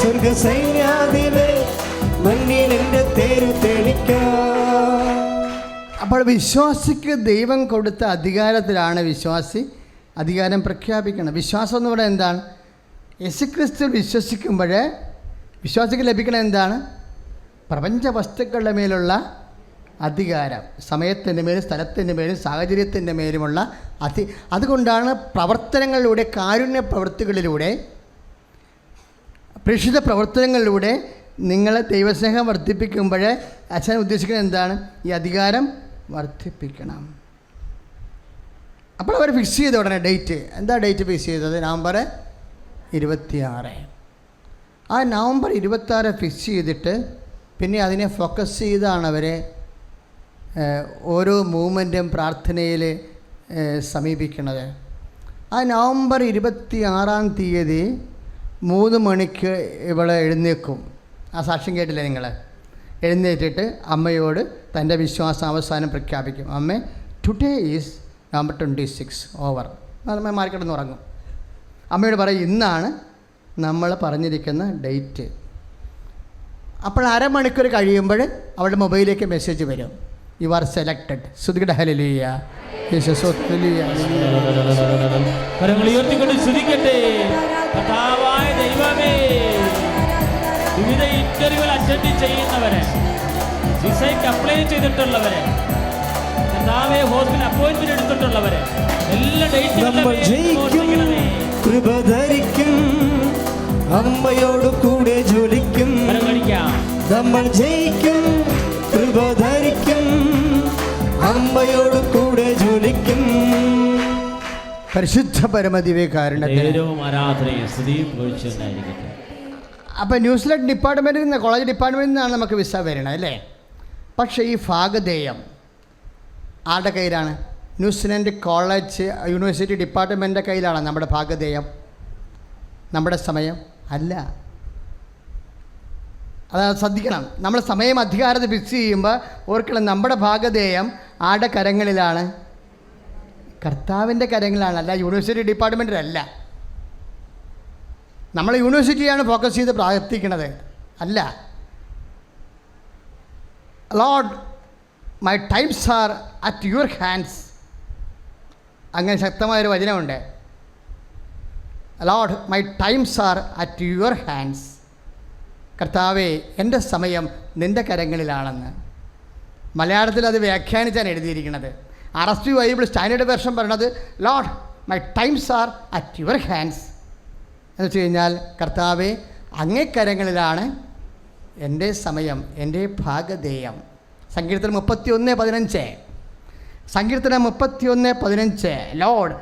സ്വർഗ സൈന്യാധിപേ മണ്ണിൽ എൻ്റെ തേര് തെളിക്കാം. അപ്പോൾ വിശ്വാസിക്ക് ദൈവം കൊടുത്ത അധികാരത്തിലാണ് വിശ്വാസി അധികാരം പ്രഖ്യാപിക്കണം. വിശ്വാസം എന്ന് പറയുന്നത് എന്താണ്? യേശുക്രിസ്തു വിശ്വസിക്കുമ്പോൾ വിശ്വാസിക്ക് ലഭിക്കണ എന്താണ്? പ്രപഞ്ച വസ്തുക്കളുടെ മേലുള്ള അധികാരം. സമയത്തിൻ്റെ മേലും സ്ഥലത്തിൻ്റെ മേലും സാഹചര്യത്തിൻ്റെ മേലുമുള്ള അതുകൊണ്ടാണ് പ്രവർത്തനങ്ങളിലൂടെ, കാരുണ്യ പ്രവൃത്തികളിലൂടെ, പ്രേക്ഷിത പ്രവർത്തനങ്ങളിലൂടെ നിങ്ങൾ ദൈവസ്നേഹം വർദ്ധിപ്പിക്കുമ്പോൾ അച്ഛൻ ഉദ്ദേശിക്കുന്നത് എന്താണ്? ഈ അധികാരം വർദ്ധിപ്പിക്കണം. അപ്പോൾ അവർ ഫിക്സ് ചെയ്ത ഉടനെ ഡേറ്റ്, എന്താ ഡേറ്റ് ഫിക്സ് ചെയ്തത്? നവംബർ 26. ആ നവംബർ 26 ഫിക്സ് ചെയ്തിട്ട് പിന്നെ അതിനെ ഫോക്കസ് ചെയ്താണ് അവർ ഓരോ മൂവ്മെൻറ്റും പ്രാർത്ഥനയിൽ സമീപിക്കുന്നത്. ആ നവംബർ 26 3 മണിക്ക് ഇവളെ എഴുന്നേക്കും. ആ സാക്ഷ്യം കേട്ടില്ലേ നിങ്ങൾ? എഴുന്നേറ്റിട്ട് അമ്മയോട് തൻ്റെ വിശ്വാസം അവസാനം പ്രഖ്യാപിക്കും. അമ്മേ, ടുഡേ ഈസ് നവംബർ 26 ഓവർ. അമ്മ മാറിക്കിടന്ന് ഉറങ്ങും. അമ്മയോട് പറയും ഇന്നാണ് നമ്മൾ പറഞ്ഞിരിക്കുന്ന ഡേറ്റ്. അപ്പോൾ അരമണിക്കൂർ കഴിയുമ്പോൾ അവളുടെ മൊബൈലിലേക്ക് മെസ്സേജ് വരും, യു ആർ സെലക്റ്റഡ്. ശ്രുതികട ഹല്ലേലൂയ. വിവിധ ഇന്റർവ്യൂകൾ അറ്റൻഡ് ചെയ്യുന്നവരെ, വിസയ്ക്ക് അപ്ലൈ ചെയ്തിട്ടുള്ളവരെ, ഹോസ്പിറ്റൽ അപ്പോയിന്റ്മെന്റ് എടുത്തിട്ടുള്ളവരെ എല്ലാ ഡേറ്റുകളും കൃപ ധരിക്കും, അമ്മയോട് കൂടെ ജോലിക്കും. നമ്മൾ ജയിക്കും, കൃപ ധരിക്കും, അമ്മയോട് കൂടെ ജോലിക്കും. പരിശുദ്ധ പരമദിവ്യകാരുണ്യത്തിന് അപ്പോൾ ന്യൂസിലൻഡ് ഡിപ്പാർട്ട്മെൻറ്റിൽ നിന്ന്, കോളേജ് ഡിപ്പാർട്ട്മെൻറ്റിൽ നിന്നാണ് നമുക്ക് വിസ വരണം അല്ലേ? പക്ഷേ ഈ ഭാഗധേയം ആരുടെ കയ്യിലാണ്? ന്യൂസിലൻഡ് കോളേജ് യൂണിവേഴ്സിറ്റി ഡിപ്പാർട്ട്മെൻറ്റിൻ്റെ കയ്യിലാണ് നമ്മുടെ ഭാഗധേയം. നമ്മുടെ സമയം അല്ല. അത് ശ്രദ്ധിക്കണം. നമ്മൾ സമയം അധികാരത്തെ ഫിക്സ് ചെയ്യുമ്പോൾ ഓർക്കണം, നമ്മുടെ ഭാഗധേയം ആരുടെ കരങ്ങളിലാണ്? കർത്താവിൻ്റെ കരങ്ങളിലാണ്, അല്ല യൂണിവേഴ്സിറ്റി ഡിപ്പാർട്ട്മെൻറ്റിലല്ല. നമ്മൾ യൂണിവേഴ്സിറ്റിയാണ് ഫോക്കസ് ചെയ്ത് പ്രാർത്ഥിക്കുന്നത് അല്ല. Lord, my times are at your hands. അങ്ങനെ ശക്തമായൊരു വചനമുണ്ട്. Lord, my times are at your hands. കർത്താവേ, എൻ്റെ സമയം നിൻ്റെ കരങ്ങളിലാണെന്ന്. മലയാളത്തിൽ അത് വ്യാഖ്യാനിച്ചാണ് എഴുതിയിരിക്കുന്നത്. RSV ബൈബിൾ സ്റ്റാൻഡേർഡ് വെർഷൻ പറയണത് Lord, my times are at your hands എന്ന് വെച്ച് കഴിഞ്ഞാൽ, കർത്താവേ, അങ്ങേ കരങ്ങളിലാണ് എൻ്റെ സമയം, എൻ്റെ ഭാഗധേയം. സങ്കീർത്തനം 31:15. സങ്കീർത്തനം 31:15. Lord,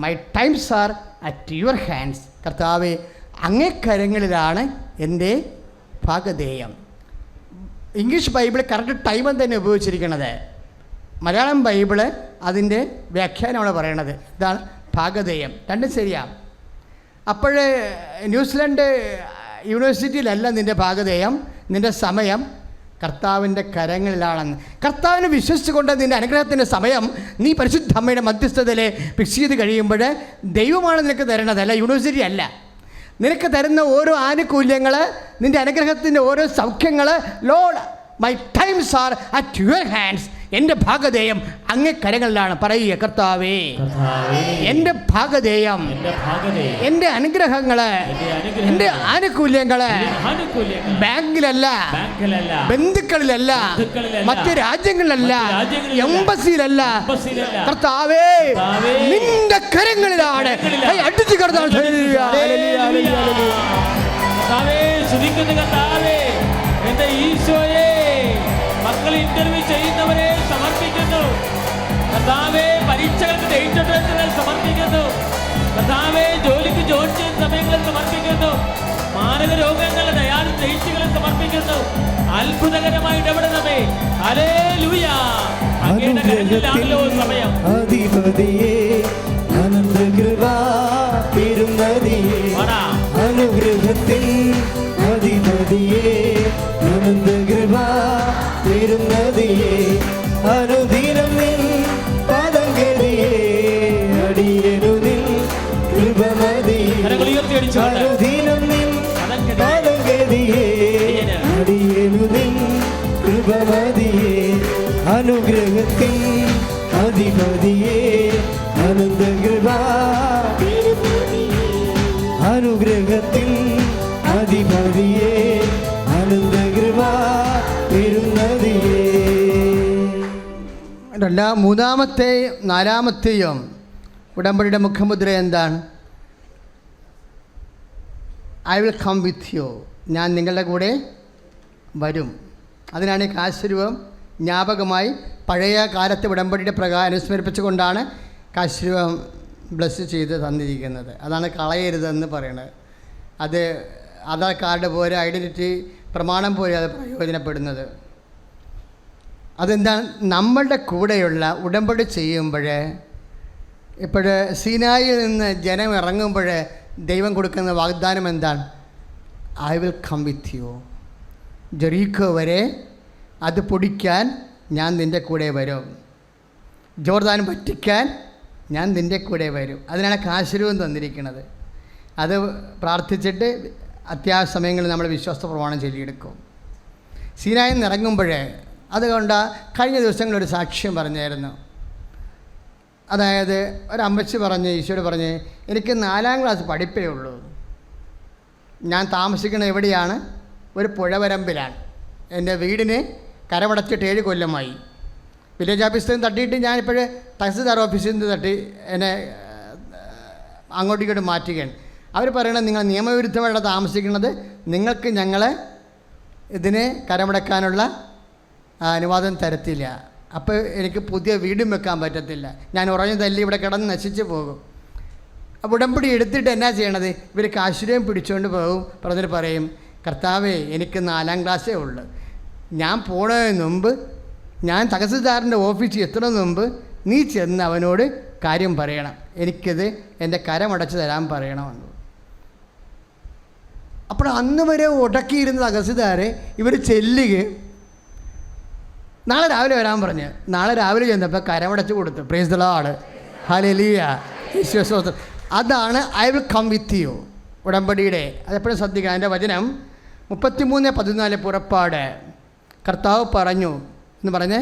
my times are at your hands. കർത്താവേ, അങ്ങേ കരങ്ങളിലാണ് എൻ്റെ ഭാഗധേയം. ഇംഗ്ലീഷ് ബൈബിൾ കറക്റ്റ് ടൈം തന്നെ ഉപയോഗിച്ചിരിക്കുന്നത്. മലയാളം ബൈബിള് അതിൻ്റെ വ്യാഖ്യാനമാണ് പറയണത്. ഇതാണ് ഭാഗധേയം. രണ്ടും ശരിയാണ്. അപ്പോൾ ന്യൂസിലൻഡ് യൂണിവേഴ്സിറ്റിയിലല്ല നിൻ്റെ ഭാഗധേയം, നിൻ്റെ സമയം കർത്താവിൻ്റെ കരങ്ങളിലാണെന്ന്. കർത്താവിനെ വിശ്വസിച്ചുകൊണ്ട് നിൻ്റെ അനുഗ്രഹത്തിൻ്റെ സമയം നീ പരിശുദ്ധ അമ്മയുടെ മധ്യസ്ഥതയിൽ ഫിക്സ് ചെയ്ത് കഴിയുമ്പോൾ ദൈവമാണ് നിനക്ക് തരണത്, അല്ല യൂണിവേഴ്സിറ്റി അല്ല. നിനക്ക് തരുന്ന ഓരോ ആനുകൂല്യങ്ങൾ, നിൻ്റെ അനുഗ്രഹത്തിൻ്റെ ഓരോ സൗഖ്യങ്ങൾ, Lord, my times are at your hands. എൻ്റെ ഭാഗധേയം അങ്ങേ കരങ്ങളിലാണ്. പറയുക, കർത്താവേ, എൻ്റെ ഭാഗധേയം, എൻ്റെ അനുഗ്രഹങ്ങള്, എൻ്റെ ആനുകൂല്യങ്ങള് ബാങ്കിലല്ല, ബന്ധുക്കളിലല്ല, മറ്റ് രാജ്യങ്ങളിലല്ല, എംബസിയിലല്ല, കർത്താവേ, നിന്റെ കരങ്ങളിലാണ്. അടിച്ചു കർത്താവ് എന്റെ ഈശോയെ, മക്കൾ ഇന്റർവ്യൂ ചെയ്യുന്നവരെ സമർപ്പിക്കുന്നു. കർത്താവേ, പരീക്ഷകൾക്ക് ഡേറ്റ് സമർപ്പിക്കുന്നു. കർത്താവേ, ജോലിക്ക് ജോലി ചെയ്യുന്ന സമയങ്ങളിൽ സമർപ്പിക്കുന്നു. മാരക രോഗങ്ങളുടെ ഡയാലിസിസ് ഡേറ്റുകളെ സമർപ്പിക്കുന്നു. അത്ഭുതകരമായി ഇടപെടണമേ. ഹല്ലേലൂയ. അങ്ങയുടെ കരങ്ങളിലാണല്ലോ സമയം. അധിപതിയേ, അനന്തകൃപാ പെരുന്നതിയേ, അനുഗ്രഹത്തിൻ അധിപതിയേ, അനന്തകൃപാ പെരുന്നതിയേ, അനുദിനം നിൻ പദഗതിയേ, അടിയനുനിൻ കൃപമതിയേ, അനുദിനം നിൻ അനുഗ്രഹത്തിൻ അധിപതിയേ അനന്തകൃപ അനുഗ്രഹത്തിൻ അധിപതിയേ അനന്തകൃപ പെരുന്നതിയേ. മൂന്നാമത്തെയും നാലാമത്തെയും ഉടമ്പടിയുടെ മുഖമുദ്ര എന്താണ്? I will come with you, ഞാൻ നിങ്ങളുടെ കൂടെ വരും. അതിനാണ് ഈ കാശുരൂപം ജ്ഞാപകമായി പഴയ കാലത്തെ ഉടമ്പടിയുടെ പ്രകാരം അനുസ്മരിപ്പിച്ചുകൊണ്ടാണ് കാശുരൂപം ബ്ലസ് ചെയ്ത് തന്നിരിക്കുന്നത്. അതാണ് കളയരുതെന്ന് പറയുന്നത്. അത് ആധാർ കാർഡ് പോലെ ഐഡൻറ്റിറ്റി പ്രമാണം പോലെ അത് പ്രയോജനപ്പെടുന്നത്. അതെന്താണ്? നമ്മളുടെ കൂടെയുള്ള ഉടമ്പടി ചെയ്യുമ്പോൾ, ഇപ്പോൾ സീനായിൽ നിന്ന് ജനം ഇറങ്ങുമ്പോൾ ദൈവം കൊടുക്കുന്ന വാഗ്ദാനം എന്താണ്? I will come with you. Jericho വരെ അത് പൊടിക്കാൻ ഞാൻ നിൻ്റെ കൂടെ വരും. ജോർദാൻ വറ്റിക്കാൻ ഞാൻ നിൻ്റെ കൂടെ വരും. അതിനാണ് കാശുരൂപം തന്നിരിക്കുന്നത്. അത് പ്രാർത്ഥിച്ചിട്ട് അത്യാവശ്യ സമയങ്ങളിൽ നമ്മൾ വിശ്വാസ പ്രമാണം ചൊല്ലിയെടുക്കും. സീനായിൽ നിന്ന് ഇറങ്ങുമ്പോൾ അതുകൊണ്ട് കഴിഞ്ഞ ദിവസങ്ങളൊരു സാക്ഷ്യം പറഞ്ഞായിരുന്നു. അതായത് ഒരമ്മച്ചി പറഞ്ഞ് ഈശോയോട് പറഞ്ഞ്, എനിക്ക് 4ാം ക്ലാസ് പഠിപ്പേ ഉള്ളൂ. ഞാൻ താമസിക്കുന്നത് എവിടെയാണ്? ഒരു പുഴവരമ്പിലാണ്. എൻ്റെ വീടിന് കരമടച്ചിട്ട് 7 കൊല്ലമായി. വില്ലേജ് ഓഫീസിൽ നിന്ന് തട്ടിയിട്ട് ഞാനിപ്പോൾ തഹസിൽദാർ ഓഫീസിൽ നിന്ന് തട്ടി എന്നെ അങ്ങോട്ടും ഇങ്ങോട്ടും മാറ്റുകയാണ്. അവർ പറയണത്, നിങ്ങൾ നിയമവിരുദ്ധമായിട്ട് താമസിക്കുന്നത്, നിങ്ങൾക്ക് ഞങ്ങളെ ഇതിന് കരമടക്കാനുള്ള അനുവാദം തരത്തില്ല. അപ്പോൾ എനിക്ക് പുതിയ വീടും വെക്കാൻ പറ്റത്തില്ല. ഞാൻ ഉറഞ്ഞു തല്ലി ഇവിടെ കിടന്ന് നശിച്ച് പോകും. അപ്പോൾ ഉടമ്പടി എടുത്തിട്ട് എന്നാ ചെയ്യണത്? ഇവർ കാശുരൂപം പിടിച്ചുകൊണ്ട് പോകും. പറഞ്ഞിട്ട് പറയും, കർത്താവേ, എനിക്ക് 4ാം ക്ലാസ്സേ ഉള്ളൂ. ഞാൻ പോണതിന് മുമ്പ്, ഞാൻ തഹസിൽദാറിൻ്റെ ഓഫീസിൽ എത്തുന്നതിന് മുമ്പ് നീ ചെന്ന് അവനോട് കാര്യം പറയണം, എനിക്കിത് എൻ്റെ കരമടച്ച് തരാൻ പറയണമെന്ന്. അപ്പോൾ അന്ന് വരെ ഉടക്കിയിരുന്ന തഹസിൽദാരെ ഇവർ ചെല്ലുകയും നാളെ രാവിലെ വരാൻ പറഞ്ഞ് നാളെ രാവിലെ ചെന്നപ്പോൾ കരമടച്ച് കൊടുത്തു. പ്രൈസ് ദി ലോർഡ്, ഹല്ലേലൂയ, ഈശ്വരസ്തോത്രം. അതാണ് I will come with you ഉടമ്പടിയുടെ. അതെപ്പോഴും ശ്രദ്ധിക്കുക. അതിൻ്റെ വചനം 33:14 പുറപ്പാട്. കർത്താവ് പറഞ്ഞു എന്ന് പറഞ്ഞ്,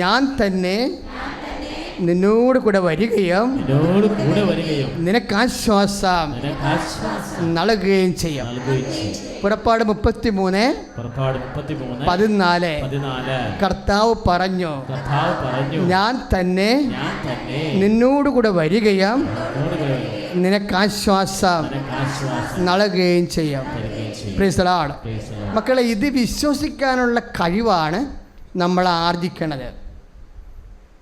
ഞാൻ തന്നെ നിന്നോട് കൂടെ വരികയും നിനക്ക് ആശ്വാസം നൽകുകയും ചെയ്യും. പുറപ്പാട് 33:14. കർത്താവ് പറഞ്ഞു, ഞാൻ തന്നെ നിന്നോട് കൂടെ വരികയും നിനക്ക് ആശ്വാസം നൽകുകയും ചെയ്യും. Price the Lord. മക്കളെ, ഇത് വിശ്വസിക്കാനുള്ള കഴിവാണ് നമ്മൾ ആർജിക്കണത്.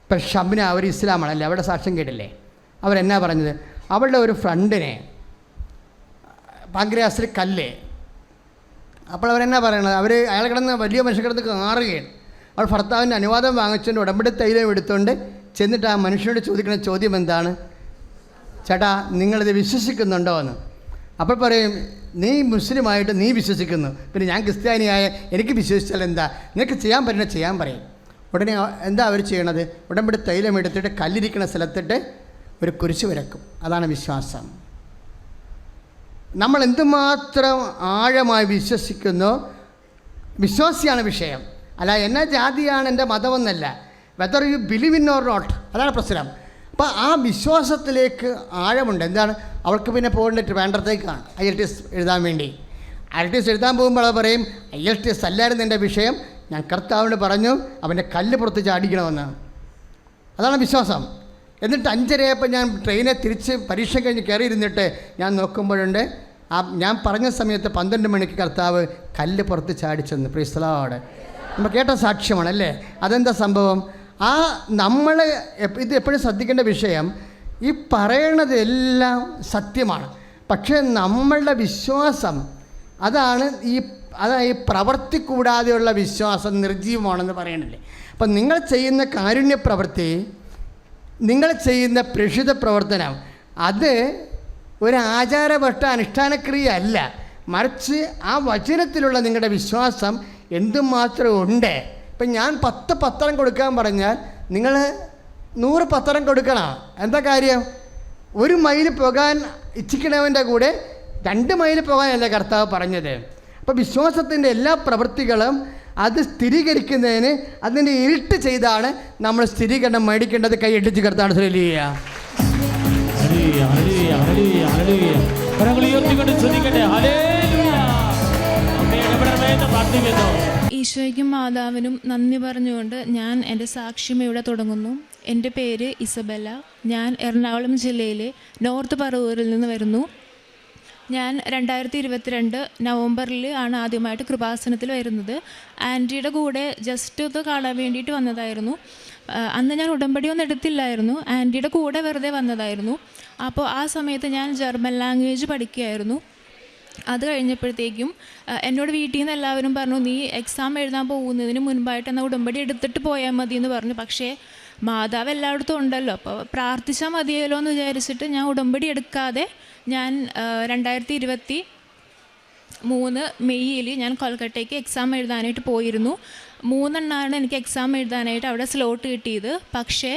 ഇപ്പം ഷബ്ന അവർ ഇസ്ലാമാണല്ലേ, അവിടെ സാക്ഷ്യം കേട്ടില്ലേ? അവരെന്നാ പറഞ്ഞത്? അവളുടെ ഒരു ഫ്രണ്ടിനെ പാങ്ക്രിയാസിൽ കല്ല്. അപ്പോൾ അവരെന്നാ പറയണത്? അയാൾ കിടന്ന് വലിയ മനുഷ്യ കിടന്ന് കാറുകയാണ്. അവൾ ഭർത്താവിൻ്റെ അനുവാദം വാങ്ങിച്ചുകൊണ്ട് ഉടമ്പടി തൈലം എടുത്തുകൊണ്ട് ചെന്നിട്ട് ആ മനുഷ്യനോട് ചോദിക്കുന്ന ചോദ്യം എന്താണ്? ചേട്ടാ, നിങ്ങളിത് വിശ്വസിക്കുന്നുണ്ടോ എന്ന്. അപ്പോൾ പറയും, നീ മുസ്ലിമായിട്ട് നീ വിശ്വസിക്കുന്നു, പിന്നെ ഞാൻ ക്രിസ്ത്യാനിയായ എനിക്ക് വിശ്വസിച്ചാൽ എന്താ? നിനക്ക് ചെയ്യാൻ പറ്റുന്ന ചെയ്യാൻ പറയും. ഉടനെ എന്താ അവർ ചെയ്യണത്? ഉടമ്പടി തൈലം എടുത്തിട്ട് കല്ലിരിക്കുന്ന സ്ഥലത്തിട്ട് ഒരു കുരിശ് വരക്കും. അതാണ് വിശ്വാസം. നമ്മൾ എന്തുമാത്രം ആഴമായി വിശ്വസിക്കുന്നോ വിശ്വാസിയാണ് വിഷയം. അല്ല എന്നാ ജാതിയാണ് എൻ്റെ മതമെന്നല്ല. Whether you believe in or not, അതാണ് പ്രശ്നം. അപ്പോൾ ആ വിശ്വാസത്തിലേക്ക് ആഴമുണ്ട്. എന്താണ്? അവൾക്ക് പിന്നെ പോകേണ്ടിട്ട് വേണ്ടത്തേക്കാണ് IELTS എഴുതാൻ വേണ്ടി. IELTS എഴുതാൻ പോകുമ്പോൾ അത് പറയും, IELTS അല്ലായിരുന്നു എൻ്റെ വിഷയം, ഞാൻ കർത്താവിനോട് പറഞ്ഞു അവൻ്റെ കല്ല് പുറത്ത് ചാടിക്കണമെന്ന്. അതാണ് വിശ്വാസം. എന്നിട്ട് 5:30 ഞാൻ ട്രെയിനെ തിരിച്ച് പരീക്ഷ കഴിഞ്ഞ് കയറിയിരുന്നിട്ട് ഞാൻ നോക്കുമ്പോഴുണ്ട്, ഞാൻ പറഞ്ഞ സമയത്ത് 12 മണിക്ക് കർത്താവ് കല്ല് പുറത്ത് ചാടിച്ചെന്ന്. Price the Lord. നമ്മൾ കേട്ട സാക്ഷ്യമാണല്ലേ. അതെന്താ സംഭവം? നമ്മൾ ഇത് എപ്പോഴും ശ്രദ്ധിക്കേണ്ട വിഷയം, ഈ പറയണതെല്ലാം സത്യമാണ്. പക്ഷേ നമ്മളുടെ വിശ്വാസം അതാണ് ഈ പ്രവൃത്തി കൂടാതെയുള്ള വിശ്വാസം നിർജീവമാണെന്ന് പറയണില്ലേ. അപ്പം നിങ്ങൾ ചെയ്യുന്ന കാരുണ്യ പ്രവൃത്തി, നിങ്ങൾ ചെയ്യുന്ന പ്രേക്ഷിത പ്രവർത്തനം, അത് ഒരു ആചാരവട്ട അനുഷ്ഠാനക്രിയ അല്ല, മറിച്ച് ആ വചനത്തിലുള്ള നിങ്ങളുടെ വിശ്വാസം എന്തുമാത്രം ഉണ്ട്. ഇപ്പം ഞാൻ 10 പത്രം കൊടുക്കാൻ പറഞ്ഞാൽ നിങ്ങൾ 100 പത്രം കൊടുക്കണം. എന്താ കാര്യം? 1 മൈൽ പോകാൻ ഇച്ഛിക്കണവൻ്റെ കൂടെ 2 മൈൽ പോകാനല്ല കർത്താവ് പറഞ്ഞത്. അപ്പോൾ വിശ്വാസത്തിൻ്റെ എല്ലാ പ്രവൃത്തികളും അത് സ്ഥിരീകരിക്കുന്നതിന് അതിൻ്റെ ഇരുട്ട് ചെയ്താണ് നമ്മൾ സ്ഥിരീകരണം മേടിക്കേണ്ടത്. കൈ ഇടിച്ച് കർത്താണ് ശ്രദ്ധിക്കുക. ഈശോയ്ക്കും മാതാവിനും നന്ദി പറഞ്ഞുകൊണ്ട് ഞാൻ എൻ്റെ സാക്ഷ്യം ഇവിടെ തുടങ്ങുന്നു. എൻ്റെ പേര് ഇസബെല്ല. ഞാൻ എറണാകുളം ജില്ലയിലെ നോർത്ത് പറവൂരിൽ നിന്ന് വരുന്നു. ഞാൻ 2022 നവംബറിൽ ആണ് ആദ്യമായിട്ട് കൃപാസനത്തിൽ വരുന്നത്. ആൻറ്റിയുടെ കൂടെ ജസ്റ്റ് ഇത് കാണാൻ വേണ്ടിയിട്ട് വന്നതായിരുന്നു. അന്ന് ഞാൻ ഉടമ്പടിയൊന്നും എടുത്തില്ലായിരുന്നു, ആൻറ്റിയുടെ കൂടെ വെറുതെ വന്നതായിരുന്നു. അപ്പോൾ ആ സമയത്ത് ഞാൻ ജർമ്മൻ ലാംഗ്വേജ് പഠിക്കുകയായിരുന്നു. അത് കഴിഞ്ഞപ്പോഴത്തേക്കും എന്നോട് വീട്ടിൽ നിന്ന് എല്ലാവരും പറഞ്ഞു, നീ എക്സാം എഴുതാൻ പോകുന്നതിന് മുൻപായിട്ട് എന്നാൽ ഉടമ്പടി എടുത്തിട്ട് പോയാൽ മതി എന്ന് പറഞ്ഞു. പക്ഷേ മാതാവ് എല്ലായിടത്തും ഉണ്ടല്ലോ, അപ്പോൾ പ്രാർത്ഥിച്ചാൽ മതിയല്ലോ എന്ന് വിചാരിച്ചിട്ട് ഞാൻ ഉടമ്പടി എടുക്കാതെ ഞാൻ 2023 മെയ്യിൽ ഞാൻ കൊൽക്കട്ടയ്ക്ക് എക്സാം എഴുതാനായിട്ട് പോയിരുന്നു. 3 എണ്ണമാണ് എനിക്ക് എക്സാം എഴുതാനായിട്ട് അവിടെ സ്ലോട്ട് കിട്ടിയത്. പക്ഷേ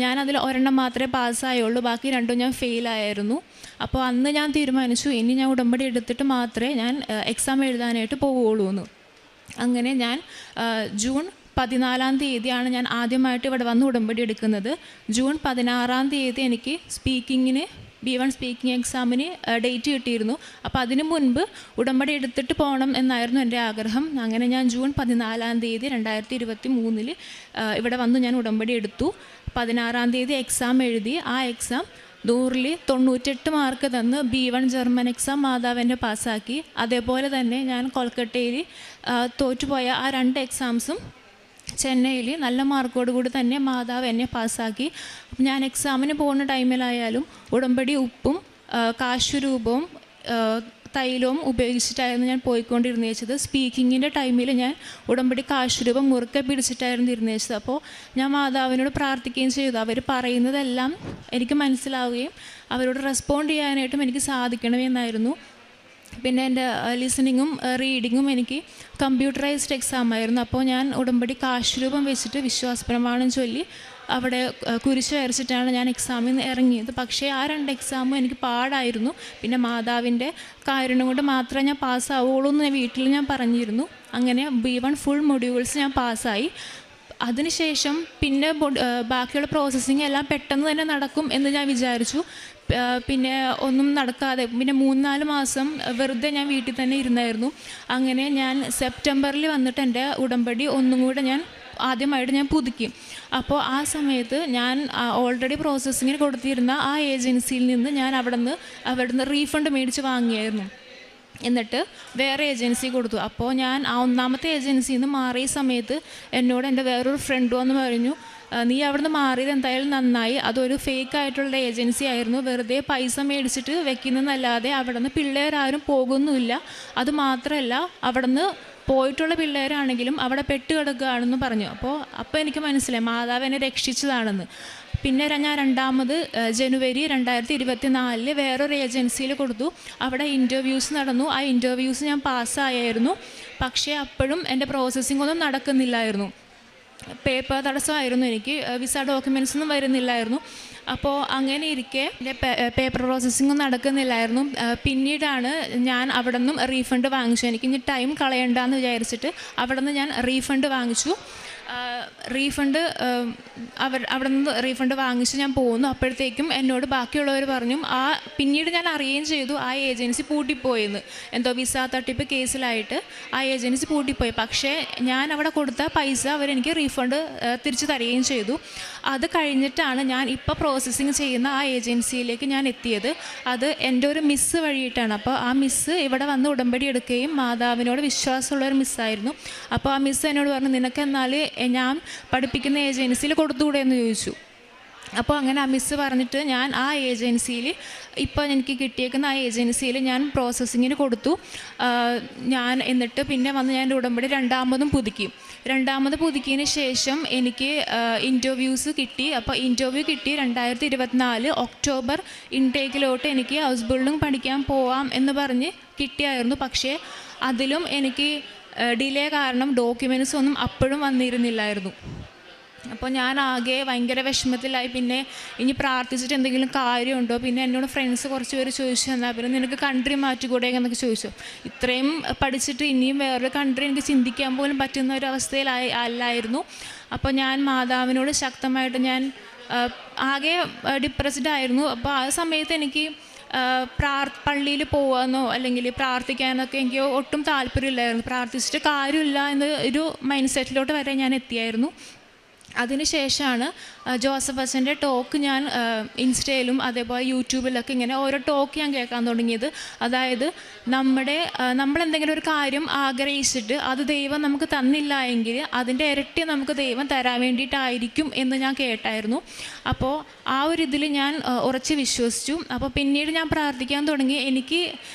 ഞാൻ അതിൽ 1 എണ്ണം മാത്രമേ പാസ്സായുള്ളൂ, ബാക്കി 2 ഞാൻ ഫെയിലായിരുന്നു. അപ്പോൾ അന്ന് ഞാൻ തീരുമാനിച്ചു, ഇനി ഞാൻ ഉടമ്പടി എടുത്തിട്ട് മാത്രമേ ഞാൻ എക്സാം എഴുതാനായിട്ട് പോവുകയുള്ളൂ എന്ന്. അങ്ങനെ ഞാൻ ജൂൺ 14-ാം തീയതിയാണ് ഞാൻ ആദ്യമായിട്ട് ഇവിടെ വന്ന് ഉടമ്പടി എടുക്കുന്നത്. ജൂൺ 16-ാം തീയതി എനിക്ക് സ്പീക്കിങ്ങിന് B1 സ്പീക്കിംഗ് എക്സാമിന് ഡേറ്റ് കിട്ടിയിരുന്നു. അപ്പോൾ അതിന് മുൻപ് ഉടമ്പടി എടുത്തിട്ട് പോകണം എന്നായിരുന്നു എൻ്റെ ആഗ്രഹം. അങ്ങനെ ഞാൻ ജൂൺ 14-ാം തീയതി 2023 ഇവിടെ വന്ന് ഞാൻ ഉടമ്പടി എടുത്തു. 16-ാം തീയതി എക്സാം എഴുതി. ആ എക്സാം 100-ൽ 98 മാർക്ക് തന്ന് B1 ജർമ്മൻ എക്സാം മാതാവിൻ്റെ പാസ്സാക്കി. അതേപോലെ തന്നെ ഞാൻ കൊൽക്കട്ടയിൽ തോറ്റുപോയ ആ 2 എക്സാംസും ചെന്നൈയിൽ നല്ല മാർക്കോട് കൂടി തന്നെ മാതാവ് എന്നെ പാസ്സാക്കി. ഞാൻ എക്സാമിന് പോകുന്ന ടൈമിലായാലും ഉടമ്പടി ഉപ്പും കാശുരൂപവും തൈലവും ഉപയോഗിച്ചിട്ടായിരുന്നു ഞാൻ പോയിക്കൊണ്ടിരുന്നേച്ചത്. സ്പീക്കിങ്ങിൻ്റെ ടൈമിൽ ഞാൻ ഉടമ്പടി കാശുരൂപം മുറുക്കെ പിടിച്ചിട്ടായിരുന്നു ഇരുന്നേച്ചത്. അപ്പോൾ ഞാൻ മാതാവിനോട് പ്രാർത്ഥിക്കുകയും ചെയ്തു. അവർ പറയുന്നതെല്ലാം എനിക്ക് മനസ്സിലാവുകയും അവരോട് റെസ്പോണ്ട് ചെയ്യാനായിട്ടും എനിക്ക് സാധിക്കണമെന്നായിരുന്നു. പിന്നെ എൻ്റെ ലിസണിങ്ങും റീഡിങ്ങും എനിക്ക് കമ്പ്യൂട്ടറൈസ്ഡ് എക്സാം ആയിരുന്നു. അപ്പോൾ ഞാൻ ഉടമ്പടി കാശുരൂപം വെച്ചിട്ട് വിശ്വാസപ്രമാണം ചൊല്ലി അവിടെ കുരിശ് വരച്ചിട്ടാണ് ഞാൻ എക്സാമിൽ നിന്ന് ഇറങ്ങിയത്. പക്ഷേ ആ 2 എക്സാമും എനിക്ക് പാടായിരുന്നു. പിന്നെ മാതാവിൻ്റെ കാരുണ്യം കൊണ്ട് മാത്രമേ ഞാൻ പാസ്സാവുള്ളൂ എന്ന് വീട്ടിൽ ഞാൻ പറഞ്ഞിരുന്നു. അങ്ങനെ B1 ഫുൾ മൊഡ്യൂൾസ് ഞാൻ പാസ്സായി. അതിനുശേഷം പിന്നെ ബാക്കിയുള്ള പ്രോസസ്സിങ് എല്ലാം പെട്ടെന്ന് തന്നെ നടക്കും എന്ന് ഞാൻ വിചാരിച്ചു. പിന്നെ ഒന്നും നടക്കാതെ പിന്നെ 3-4 മാസം വെറുതെ ഞാൻ വീട്ടിൽ തന്നെ ഇരുന്നായിരുന്നു. അങ്ങനെ ഞാൻ സെപ്റ്റംബറിൽ വന്നിട്ട് എൻ്റെ ഉടമ്പടി ഒന്നും കൂടെ ഞാൻ ആദ്യമായിട്ട് ഞാൻ പുതുക്കി. അപ്പോൾ ആ സമയത്ത് ഞാൻ ഓൾറെഡി പ്രോസസ്സിങ്ങിന് കൊടുത്തിരുന്ന ആ ഏജൻസിയിൽ നിന്ന് ഞാൻ അവിടുന്ന് റീഫണ്ട് മേടിച്ച് വാങ്ങിയായിരുന്നു. എന്നിട്ട് വേറെ ഏജൻസി കൊടുത്തു. അപ്പോൾ ഞാൻ ആ 1ാമത്തെ ഏജൻസിയിൽ നിന്ന് മാറിയ സമയത്ത് എന്നോട് എൻ്റെ വേറൊരു ഫ്രണ്ട് വന്ന് പറഞ്ഞു, നീ അവിടുന്ന് മാറിയത് എന്തായാലും നന്നായി, അതൊരു ഫേക്ക് ആയിട്ടുള്ള ഏജൻസി ആയിരുന്നു, വെറുതെ പൈസ മേടിച്ചിട്ട് വെക്കുന്നതല്ലാതെ അവിടെ നിന്ന് പിള്ളേരാരും പോകുന്നുമില്ല. അതുമാത്രമല്ല അവിടുന്ന് പോയിട്ടുള്ള പിള്ളേരാണെങ്കിലും അവിടെ പെട്ട് കിടക്കുകയാണെന്ന് പറഞ്ഞു. അപ്പോൾ എനിക്ക് മനസ്സിലായി മാതാവ് എന്നെ രക്ഷിച്ചതാണെന്ന്. പിന്നെ ഞാൻ 2ാമത് ജനുവരി 2024 വേറൊരു ഏജൻസിയിൽ കൊടുത്തു. അവിടെ ഇൻ്റർവ്യൂസ് നടന്നു. ആ ഇൻ്റർവ്യൂസ് ഞാൻ പാസ്സായിരുന്നു. പക്ഷേ അപ്പോഴും എൻ്റെ പ്രോസസ്സിംഗ് ഒന്നും നടക്കുന്നില്ലായിരുന്നു. പേപ്പർ തടസ്സമായിരുന്നു, എനിക്ക് വിസ ഡോക്യുമെൻറ്റ്സ് ഒന്നും വരുന്നില്ലായിരുന്നു. അപ്പോൾ അങ്ങനെ ഇരിക്കെ എൻ്റെ പേപ്പർ പ്രോസസ്സിങ്ങും നടക്കുന്നില്ലായിരുന്നു. പിന്നീടാണ് ഞാൻ അവിടെ നിന്നും റീഫണ്ട് വാങ്ങിച്ചു. എനിക്ക് ഇനി ടൈം കളയണ്ടെന്ന് വിചാരിച്ചിട്ട് അവിടെ നിന്ന് ഞാൻ റീഫണ്ട് വാങ്ങിച്ചു. അവിടെ നിന്ന് റീഫണ്ട് വാങ്ങിച്ച് ഞാൻ പോകുന്നു. അപ്പോഴത്തേക്കും എന്നോട് ബാക്കിയുള്ളവർ പറഞ്ഞു, പിന്നീട് ഞാൻ അറിയുകയും ചെയ്തു ആ ഏജൻസി പൂട്ടിപ്പോയെന്ന്. എന്തോ വിസ തട്ടിപ്പ് കേസിലായിട്ട് ആ ഏജൻസി പൂട്ടിപ്പോയി. പക്ഷേ ഞാൻ അവിടെ കൊടുത്ത പൈസ അവരെനിക്ക് റീഫണ്ട് തിരിച്ചു തരികയും ചെയ്തു. അത് കഴിഞ്ഞിട്ടാണ് ഞാൻ ഇപ്പോൾ പ്രോസസ്സിങ് ചെയ്യുന്ന ആ ഏജൻസിയിലേക്ക് ഞാൻ എത്തിയത്. അത് എൻ്റെ ഒരു മിസ്സ് വഴിയിട്ടാണ്. അപ്പോൾ ആ മിസ്സ് ഇവിടെ വന്ന് ഉടമ്പടി എടുക്കുകയും മാതാവിനോട് വിശ്വാസമുള്ളൊരു മിസ്സായിരുന്നു. അപ്പോൾ ആ മിസ്സ് എന്നോട് പറഞ്ഞു, നിനക്കെന്നാൽ ഞാൻ പഠിപ്പിക്കുന്ന ഏജൻസിയിൽ കൊടുത്തുകൂടെ എന്ന് ചോദിച്ചു. അപ്പോൾ അങ്ങനെ ആ മിസ്സ് പറഞ്ഞിട്ട് ഞാൻ ആ ഏജൻസിയിൽ ഇപ്പോൾ എനിക്ക് കിട്ടിയേക്കുന്ന ആ ഏജൻസിയിൽ ഞാൻ പ്രോസസ്സിങ്ങിന് കൊടുത്തു. എന്നിട്ട് പിന്നെ വന്ന് ഞാൻ ഉടമ്പടി 2ാമതും പുതുക്കി. 2ാമത് പുതുക്കിയതിന് ശേഷം എനിക്ക് ഇൻ്റർവ്യൂസ് കിട്ടി. അപ്പോൾ ഇൻ്റർവ്യൂ കിട്ടി 2024 ഒക്ടോബർ ഇൻടേക്കിലോട്ട് എനിക്ക് ഹൗസ് ബിൽഡിംഗ് പഠിക്കാൻ പോവാം എന്ന് പറഞ്ഞ് കിട്ടിയായിരുന്നു. പക്ഷേ അതിലും എനിക്ക് ഡിലേ കാരണം ഡോക്യുമെൻറ്റ്സ് ഒന്നും അപ്പോഴും വന്നിരുന്നില്ലായിരുന്നു. അപ്പോൾ ഞാൻ ആകെ ഭയങ്കര വിഷമത്തിലായി. പിന്നെ ഇനി പ്രാർത്ഥിച്ചിട്ട് എന്തെങ്കിലും കാര്യമുണ്ടോ? പിന്നെ എന്നോട് ഫ്രണ്ട്സ് കുറച്ച് പേര് ചോദിച്ചു, എന്നാൽ പിന്നെ നിനക്ക് കൺട്രി മാറ്റിക്കൂടെ എന്നൊക്കെ ചോദിച്ചു. ഇത്രയും പഠിച്ചിട്ട് ഇനിയും വേറൊരു കൺട്രി എനിക്ക് ചിന്തിക്കാൻ പോലും പറ്റുന്ന ഒരു അല്ലായിരുന്നു. അപ്പോൾ ഞാൻ മാതാവിനോട് ശക്തമായിട്ട് ഞാൻ ആകെ ഡിപ്രസ്ഡ് ആയിരുന്നു. അപ്പോൾ ആ സമയത്ത് എനിക്ക് പള്ളിയിൽ പോകാമെന്നോ അല്ലെങ്കിൽ പ്രാർത്ഥിക്കാനൊക്കെ എനിക്ക് ഒട്ടും താല്പര്യമില്ലായിരുന്നു. പ്രാർത്ഥിച്ചിട്ട് കാര്യമില്ല എന്ന ഒരു മൈൻഡ് സെറ്റിലോട്ട് വരെ ഞാൻ എത്തിയായിരുന്നു. അതിനുശേഷമാണ് ജോസഫ് അച്ഛൻ്റെ ടോക്ക് ഞാൻ ഇൻസ്റ്റയിലും അതേപോലെ യൂട്യൂബിലൊക്കെ ഇങ്ങനെ ഓരോ ടോക്ക് ഞാൻ കേൾക്കാൻ തുടങ്ങിയത്. അതായത് നമ്മളെന്തെങ്കിലും ഒരു കാര്യം ആഗ്രഹിച്ചിട്ട് അത് ദൈവം നമുക്ക് തന്നില്ല എങ്കിൽ അതിൻ്റെ ഇരട്ടി നമുക്ക് ദൈവം തരാൻ വേണ്ടിയിട്ടായിരിക്കും എന്ന് ഞാൻ കേട്ടായിരുന്നു. അപ്പോൾ ആ ഒരു ഇതിൽ ഞാൻ ഉറച്ച് വിശ്വസിച്ചു. അപ്പോൾ പിന്നീട് ഞാൻ പ്രാർത്ഥിക്കാൻ തുടങ്ങി. എനിക്ക്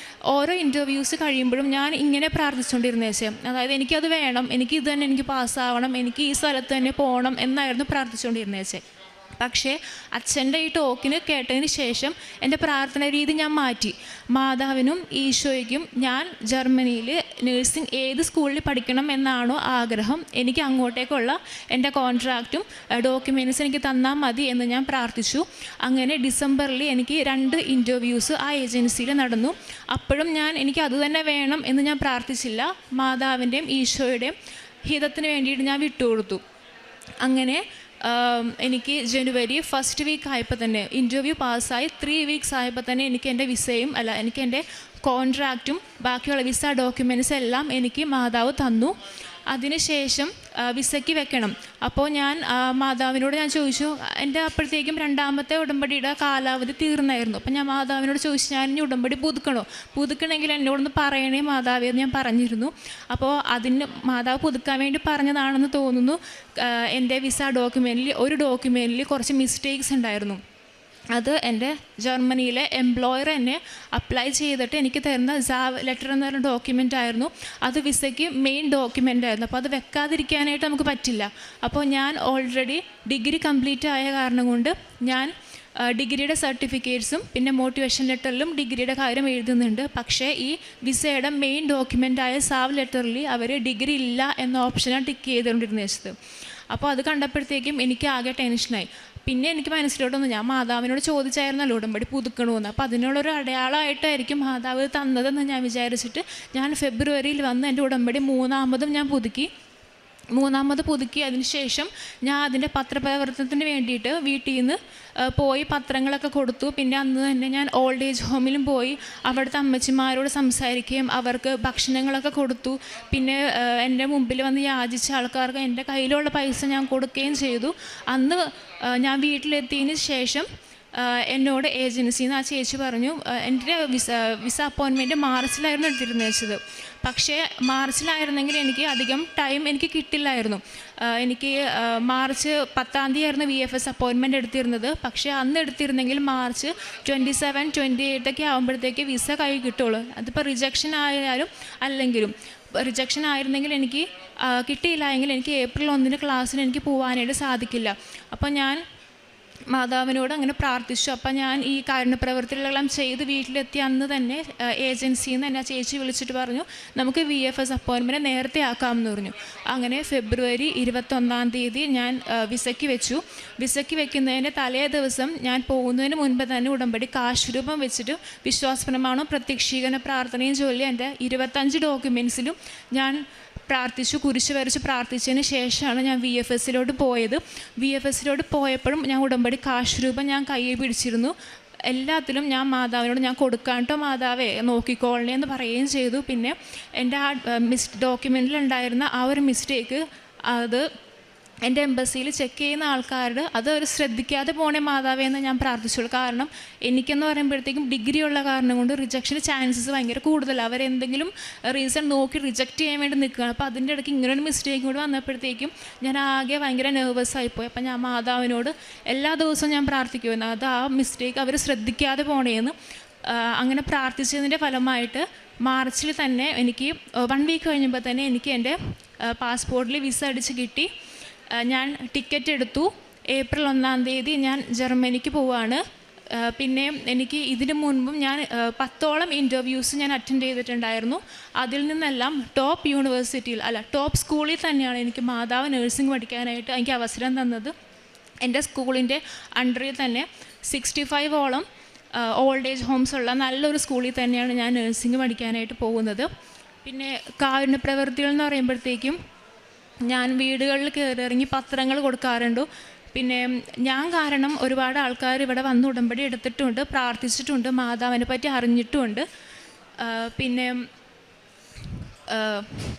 ഓരോ ഇൻ്റർവ്യൂസ് കഴിയുമ്പോഴും ഞാൻ ഇങ്ങനെ പ്രാർത്ഥിച്ചുകൊണ്ടിരുന്നേച്ചേ, അതായത് എനിക്കത് വേണം, എനിക്ക് ഇത് തന്നെ എനിക്ക് പാസ്സാവണം, എനിക്ക് ഈ സ്ഥലത്ത് തന്നെ പോകണം എന്നായിരുന്നു പ്രാർത്ഥിച്ചുകൊണ്ടിരുന്നേച്ചേ. പക്ഷേ അച്ഛൻ്റെ ഈ ടോക്കിന് കേട്ടതിന് ശേഷം എൻ്റെ പ്രാർത്ഥന രീതി ഞാൻ മാറ്റി. മാതാവിനും ഈശോയ്ക്കും ഞാൻ ജർമ്മനിയിൽ നഴ്സിംഗ് ഏത് സ്കൂളിൽ പഠിക്കണം എന്നാണോ ആഗ്രഹം, എനിക്ക് അങ്ങോട്ടേക്കുള്ള എൻ്റെ കോൺട്രാക്റ്റും ഡോക്യുമെൻറ്റ്സ് എനിക്ക് തന്നാൽ മതി എന്ന് ഞാൻ പ്രാർത്ഥിച്ചു. അങ്ങനെ ഡിസംബറിൽ എനിക്ക് 2 ഇൻ്റർവ്യൂസ് ആ ഏജൻസിയിൽ നടന്നു. അപ്പോഴും എനിക്ക് അത് തന്നെ വേണം എന്ന് ഞാൻ പ്രാർത്ഥിച്ചില്ല. മാതാവിൻ്റെയും ഈശോയുടെയും ഹിതത്തിന് വേണ്ടിയിട്ട് ഞാൻ വിട്ടുകൊടുത്തു. അങ്ങനെ എനിക്ക് ജനുവരി 1st വീക്ക് ആയപ്പോൾ തന്നെ ഇൻ്റർവ്യൂ പാസ്സായി 3 വീക്സ് ആയപ്പോൾ തന്നെ എനിക്ക് എൻ്റെ വിസയും എനിക്ക് എൻ്റെ കോൺട്രാക്റ്റും ബാക്കിയുള്ള വിസ ഡോക്യുമെൻറ്റ്സ് എല്ലാം എനിക്ക് മാതാവ് തന്നു. അതിനുശേഷം വിസയ്ക്ക് വെക്കണം. അപ്പോൾ ഞാൻ മാതാവിനോട് ഞാൻ ചോദിച്ചു, എൻ്റെ അപ്പോഴത്തേക്കും 2ാമത്തെ ഉടമ്പടിയുടെ കാലാവധി തീർന്നായിരുന്നു. അപ്പോൾ ഞാൻ മാതാവിനോട് ചോദിച്ചു, ഞാൻ ഇനി ഉടമ്പടി പുതുക്കണമെങ്കിൽ എന്നോടൊന്ന് പറയണേ മാതാവേ എന്ന് ഞാൻ പറഞ്ഞിരുന്നു. അപ്പോൾ അതിന് മാതാവ് പുതുക്കാൻ വേണ്ടി പറഞ്ഞതാണെന്ന് തോന്നുന്നു. എൻ്റെ വിസ ഒരു ഡോക്യുമെൻറ്റിൽ കുറച്ച് മിസ്റ്റേക്സ് ഉണ്ടായിരുന്നു. അത് എൻ്റെ ജർമ്മനിയിലെ എംപ്ലോയർ എന്നെ അപ്ലൈ ചെയ്തിട്ട് എനിക്ക് തരുന്ന സാവ് ലെറ്റർ എന്ന് പറഞ്ഞ ഡോക്യുമെൻ്റ് ആയിരുന്നു. അത് വിസയ്ക്ക് മെയിൻ ഡോക്യുമെൻ്റ് ആയിരുന്നു. അപ്പോൾ അത് വെക്കാതിരിക്കാനായിട്ട് നമുക്ക് പറ്റില്ല. അപ്പോൾ ഞാൻ ഓൾറെഡി ഡിഗ്രി കംപ്ലീറ്റ് ആയ കാരണം കൊണ്ട് ഞാൻ ഡിഗ്രിയുടെ സർട്ടിഫിക്കറ്റ്സും പിന്നെ മോട്ടിവേഷൻ ലെറ്ററിലും ഡിഗ്രിയുടെ കാര്യം എഴുതുന്നുണ്ട്. പക്ഷേ ഈ വിസയുടെ മെയിൻ ഡോക്യുമെൻ്റായ സാവ് ലെറ്ററിൽ അവർ ഡിഗ്രി ഇല്ല എന്ന ഓപ്ഷനാണ് ടിക്ക് ചെയ്തുകൊണ്ടിരുന്നത്. അപ്പോൾ അത് കണ്ടപ്പോഴത്തേക്കും എനിക്ക് ആകെ ടെൻഷനായി. പിന്നെ എനിക്ക് മനസ്സിലോട്ടൊന്നും, ഞാൻ മാതാവിനോട് ചോദിച്ചായിരുന്നല്ലോ ഉടമ്പടി പുതുക്കണമെന്ന്, അപ്പോൾ അതിനുള്ളൊരു അടയാളമായിട്ടായിരിക്കും മാതാവ് തന്നതെന്ന് ഞാൻ വിചാരിച്ചിട്ട് ഞാൻ ഫെബ്രുവരിയിൽ വന്ന് എൻ്റെ ഉടമ്പടി 3ാമതും ഞാൻ പുതുക്കി. അതിന് ശേഷം ഞാൻ അതിൻ്റെ പത്രപ്രവർത്തനത്തിന് വേണ്ടിയിട്ട് വീട്ടിൽ നിന്ന് പോയി പത്രങ്ങളൊക്കെ കൊടുത്തു. പിന്നെ അന്ന് തന്നെ ഞാൻ ഓൾഡ് ഏജ് ഹോമിലും പോയി അവിടുത്തെ അമ്മച്ചിമാരോട് സംസാരിക്കുകയും അവർക്ക് ഭക്ഷണങ്ങളൊക്കെ കൊടുത്തു. പിന്നെ എൻ്റെ മുമ്പിൽ വന്ന് യാചിച്ച ആൾക്കാർക്ക് എൻ്റെ കയ്യിലുള്ള പൈസ ഞാൻ കൊടുക്കുകയും ചെയ്തു. അന്ന് ഞാൻ വീട്ടിലെത്തിയതിന് ശേഷം എന്നോട് ഏജൻസിയിൽ നിന്ന് ആ ചേച്ചി പറഞ്ഞു, എൻ്റെ വിസ അപ്പോയിൻമെൻറ്റ് മാർച്ചിലായിരുന്നു എടുത്തിരുന്നത്. പക്ഷേ മാർച്ചിലായിരുന്നെങ്കിൽ എനിക്ക് അധികം ടൈം എനിക്ക് കിട്ടില്ലായിരുന്നു. എനിക്ക് മാർച്ച് 10-ാം തീയതി ആയിരുന്നു VFS അപ്പോയിൻമെൻറ്റ് എടുത്തിരുന്നത്. പക്ഷേ അന്ന് എടുത്തിരുന്നെങ്കിൽ മാർച്ച് 27, 28 ആകുമ്പോഴത്തേക്ക് വിസ കൈ കിട്ടുള്ളൂ. അതിപ്പോൾ റിജക്ഷൻ ആയാലും അല്ലെങ്കിലും റിജക്ഷൻ ആയിരുന്നെങ്കിൽ എനിക്ക് കിട്ടിയില്ല എങ്കിൽ എനിക്ക് ഏപ്രിൽ 1 ക്ലാസ്സിന് എനിക്ക് പോകാനായിട്ട് സാധിക്കില്ല. അപ്പോൾ ഞാൻ മാതാവിനോട് അങ്ങനെ പ്രാർത്ഥിച്ചു. അപ്പം ഞാൻ ഈ കാരുണ്യപ്രവൃത്തികളെല്ലാം ചെയ്ത് വീട്ടിലെത്തി അന്ന് തന്നെ ഏജൻസിയിൽ നിന്ന് എന്നെ ചേച്ചി വിളിച്ചിട്ട് പറഞ്ഞു, നമുക്ക് VFS അപ്പോയിൻമെൻറ്റ് നേരത്തെ ആക്കാമെന്ന് പറഞ്ഞു. അങ്ങനെ ഫെബ്രുവരി 21-ാം തീയതി ഞാൻ വിസയ്ക്ക് വെച്ചു. വിസയ്ക്ക് വെക്കുന്നതിൻ്റെ തലേ ദിവസം ഞാൻ പോകുന്നതിന് മുൻപ് തന്നെ ഉടമ്പടി കാശുരൂപം വെച്ചിട്ട് വിശ്വാസപ്രമാണവും പ്രത്യക്ഷീകരണ പ്രാർത്ഥനയും ചൊല്ലി എൻ്റെ 25 ഡോക്യുമെൻറ്റ്സിലും ഞാൻ പ്രാർത്ഥിച്ചു, കുരിശ് വരച്ച് പ്രാർത്ഥിച്ചതിന് ശേഷമാണ് ഞാൻ VFSലോട്ട് പോയത്. VFSലോട്ട് പോയപ്പോഴും ഞാൻ ഉടമ്പടി കാശുരൂപം ഞാൻ കയ്യിൽ പിടിച്ചിരുന്നു. എല്ലാത്തിലും ഞാൻ മാതാവിനോട് ഞാൻ കൊടുക്കാട്ടോ മാതാവേ നോക്കിക്കോളണേ എന്ന് പറയുകയും ചെയ്തു. പിന്നെ എൻ്റെ ആ ഡോക്യുമെൻറ്റിലുണ്ടായിരുന്ന ആ ഒരു മിസ്റ്റേക്ക് അത് എൻ്റെ എംബസിയിൽ ചെക്ക് ചെയ്യുന്ന ആൾക്കാരുടെ അത് അവർ ശ്രദ്ധിക്കാതെ പോണേ മാതാവേ എന്ന് ഞാൻ പ്രാർത്ഥിച്ചുള്ളൂ. കാരണം എനിക്കെന്ന് പറയുമ്പോഴത്തേക്കും ഡിഗ്രി ഉള്ള കാരണം കൊണ്ട് റിജക്ഷന് ചാൻസസ് ഭയങ്കര കൂടുതലാണ്. അവരെന്തെങ്കിലും റീസൺ നോക്കി റിജക്റ്റ് ചെയ്യാൻ വേണ്ടി നിൽക്കുകയാണ്. അപ്പോൾ അതിൻ്റെ ഇടയ്ക്ക് ഇങ്ങനൊരു മിസ്റ്റേക്ക് കൂടി വന്നപ്പോഴത്തേക്കും ഞാൻ ആകെ ഭയങ്കര നെർവസ് ആയിപ്പോയി. അപ്പോൾ ഞാൻ മാതാവിനോട് എല്ലാ ദിവസവും ഞാൻ പ്രാർത്ഥിക്കുമായിരുന്നു, അത് ആ മിസ്റ്റേക്ക് അവർ ശ്രദ്ധിക്കാതെ പോണേന്ന്. അങ്ങനെ പ്രാർത്ഥിച്ചതിൻ്റെ ഫലമായിട്ട് മാർച്ചിൽ തന്നെ എനിക്ക് 1 വീക്ക് കഴിഞ്ഞപ്പോൾ തന്നെ എനിക്ക് എൻ്റെ പാസ്പോർട്ടിൽ വിസ അടിച്ച് കിട്ടി. ഞാൻ ടിക്കറ്റ് എടുത്തു. ഏപ്രിൽ 1-ാം തീയതി ഞാൻ ജർമ്മനിക്ക് പോവുകയാണ്. പിന്നെ എനിക്ക് ഇതിനു മുൻപും ഞാൻ 10ഓളം ഇൻ്റർവ്യൂസ് ഞാൻ അറ്റൻഡ് ചെയ്തിട്ടുണ്ടായിരുന്നു. അതിൽ നിന്നെല്ലാം ടോപ്പ് യൂണിവേഴ്സിറ്റിയിൽ ടോപ്പ് സ്കൂളിൽ തന്നെയാണ് എനിക്ക് മാതാവ് നഴ്സിംഗ് പഠിക്കാനായിട്ട് എനിക്ക് അവസരം തന്നത്. എൻ്റെ സ്കൂളിൻ്റെ അണ്ടറിൽ തന്നെ 65ഓളം ഓൾഡ് ഏജ് ഹോംസ് ഉള്ള നല്ലൊരു സ്കൂളിൽ തന്നെയാണ് ഞാൻ നഴ്സിംഗ് പഠിക്കാനായിട്ട് പോകുന്നത്. പിന്നെ കാരുണ്യ പ്രവൃത്തികൾ എന്ന് പറയുമ്പോഴത്തേക്കും ഞാൻ വീടുകളിൽ കയറിയിറങ്ങി പത്രങ്ങൾ കൊടുക്കാറുണ്ട്. പിന്നെ ഞാൻ കാരണം ഒരുപാട് ആൾക്കാർ ഇവിടെ വന്ന് ഉടമ്പടി എടുത്തിട്ടുണ്ട്, പ്രാർത്ഥിച്ചിട്ടുണ്ട്, മാതാവിനെ പറ്റി അറിഞ്ഞിട്ടുമുണ്ട്. പിന്നെ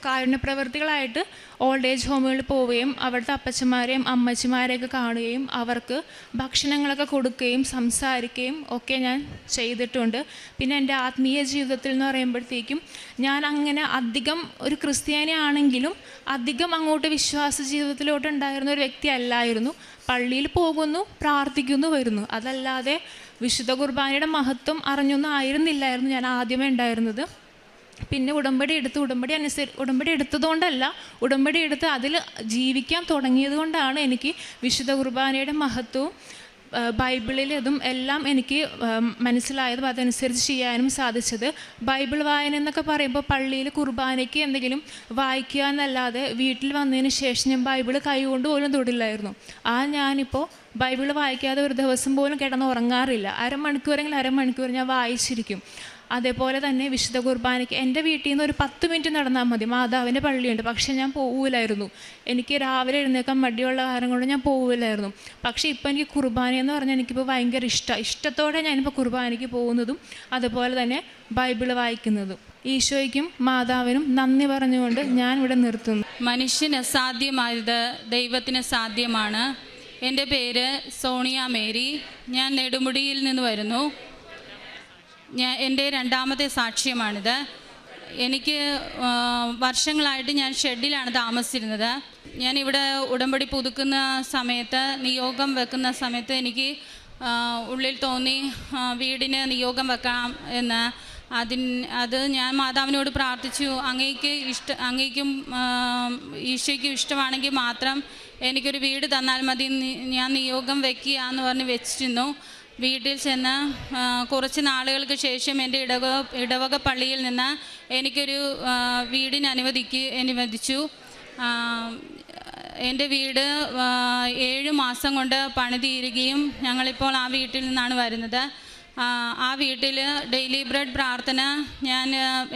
കാരുണ്യ പ്രവൃത്തികളായിട്ട് ഓൾഡ് ഏജ് ഹോമുകളിൽ പോവുകയും അവിടുത്തെ അപ്പച്ചന്മാരെയും അമ്മച്ചിമാരെയൊക്കെ കാണുകയും അവർക്ക് ഭക്ഷണങ്ങളൊക്കെ കൊടുക്കുകയും സംസാരിക്കുകയും ഒക്കെ ഞാൻ ചെയ്തിട്ടുണ്ട്. പിന്നെ എൻ്റെ ആത്മീയ ജീവിതത്തിൽ എന്ന് പറയുമ്പോഴത്തേക്കും ഞാൻ അങ്ങനെ അധികം ഒരു ക്രിസ്ത്യാനി ആണെങ്കിലും അധികം അങ്ങോട്ട് വിശ്വാസ ജീവിതത്തിലോട്ട് ഉണ്ടായിരുന്ന ഒരു വ്യക്തി അല്ലായിരുന്നു. പള്ളിയിൽ പോകുന്നു, പ്രാർത്ഥിക്കുന്നു, വരുന്നു. അതല്ലാതെ വിശുദ്ധ കുർബാനയുടെ മഹത്വം അറിഞ്ഞൊന്നും ആയിരുന്നില്ലായിരുന്നു ഞാൻ ആദ്യമേ ഉണ്ടായിരുന്നത്. പിന്നെ ഉടമ്പടി എടുത്തതുകൊണ്ടല്ല, ഉടമ്പടി എടുത്ത് അതിൽ ജീവിക്കാൻ തുടങ്ങിയത് കൊണ്ടാണ് എനിക്ക് വിശുദ്ധ കുർബാനയുടെ മഹത്വവും ബൈബിളിലതും എല്ലാം എനിക്ക് മനസ്സിലായതും അതനുസരിച്ച് ചെയ്യാനും സാധിച്ചത്. ബൈബിൾ വായന എന്നൊക്കെ പറയുമ്പോൾ പള്ളിയിൽ കുർബാനയ്ക്ക് എന്തെങ്കിലും വായിക്കുക എന്നല്ലാതെ വീട്ടിൽ വന്നതിന് ശേഷം ഞാൻ ബൈബിൾ കൈകൊണ്ട് പോലും തൊടില്ലായിരുന്നു. ഞാനിപ്പോൾ ബൈബിൾ വായിക്കാതെ ഒരു ദിവസം പോലും കിടന്ന് ഉറങ്ങാറില്ല. അരമണിക്കൂർ ഞാൻ വായിച്ചിരിക്കും. അതേപോലെ തന്നെ വിശുദ്ധ കുർബാനയ്ക്ക് എൻ്റെ വീട്ടിൽ നിന്ന് ഒരു 10 മിനിറ്റ് നടന്നാൽ മതി, മാതാവിൻ്റെ പള്ളിയുണ്ട്. പക്ഷേ ഞാൻ പോവില്ലായിരുന്നു. എനിക്ക് രാവിലെ എഴുന്നേൽക്കാൻ മടിയുള്ള കാരണം കൊണ്ട് ഞാൻ പോവില്ലായിരുന്നു. പക്ഷേ ഇപ്പോൾ എനിക്ക് കുർബാനയെന്ന് പറഞ്ഞാൽ എനിക്കിപ്പോൾ ഭയങ്കര ഇഷ്ടത്തോടെ ഞാനിപ്പോൾ കുർബാനയ്ക്ക് പോകുന്നതും അതുപോലെ തന്നെ ബൈബിൾ വായിക്കുന്നതും. ഈശോയ്ക്കും മാതാവിനും നന്ദി പറഞ്ഞുകൊണ്ട് ഞാൻ ഇവിടെ നിർത്തുന്നു. മനുഷ്യന് അസാധ്യമായത് ദൈവത്തിന് സാധ്യമാണ്. എൻ്റെ പേര് സോണിയ മേരി. ഞാൻ നെടുമുടിയിൽ നിന്ന് വരുന്നു. എൻ്റെ രണ്ടാമത്തെ സാക്ഷ്യമാണിത്. എനിക്ക് വർഷങ്ങളായിട്ട് ഞാൻ ഷെഡിലാണ് താമസിച്ചിരുന്നത്. ഞാനിവിടെ ഉടമ്പടി പുതുക്കുന്ന സമയത്ത്, നിയോഗം വെക്കുന്ന സമയത്ത് എനിക്ക് ഉള്ളിൽ തോന്നി വീടിന് നിയോഗം വെക്കാം എന്ന്. അത് ഞാൻ മാതാവിനോട് പ്രാർത്ഥിച്ചു. അങ്ങേക്കും ഈശോയ്ക്കും ഇഷ്ടമാണെങ്കിൽ മാത്രം എനിക്കൊരു വീട് തന്നാൽ മതി, ഞാൻ നിയോഗം വെക്കുക എന്ന് പറഞ്ഞ് വെച്ചിരുന്നു. വീട്ടിൽ ചെന്ന് കുറച്ച് നാളുകൾക്ക് ശേഷം എൻ്റെ ഇടവക പള്ളിയിൽ നിന്ന് എനിക്കൊരു വീടിന് അനുവദിച്ചു. എൻ്റെ വീട് 7 മാസം കൊണ്ട് പണിതീരുകയും ഞങ്ങളിപ്പോൾ ആ വീട്ടിൽ നിന്നാണ് വരുന്നത്. ആ വീട്ടിൽ ഡെയിലി ബ്രെഡ് പ്രാർത്ഥന